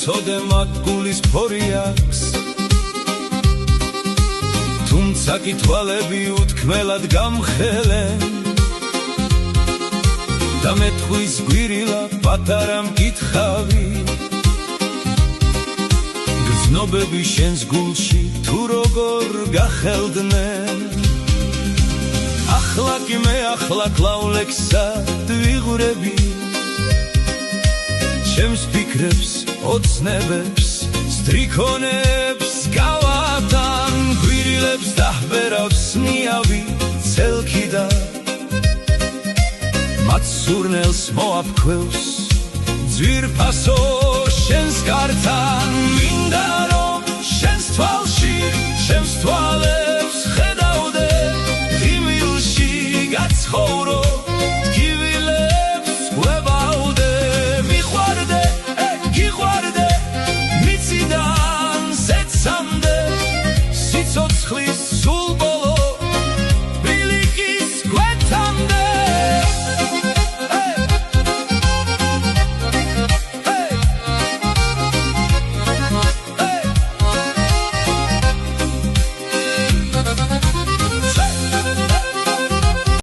ვიცოდე მაგ გულის ფორი აქვს თუმცა კი თვალები უთქმელად გამხელენ და მე თხვის გვირილა პატარა მკითხავი გრძნობები შენს გულში თუ როგორ გახელდნენ ახლა კი მე ახლა კლავლექსად ვიღურები ჩემს ფიქრებს ოცნებებს სტრიქონებს გავატან გვირილებს დაჰბერავს ნიავი ცელქი და მათ სურნელს მოაფქვევს ძვირფასო შენს კართან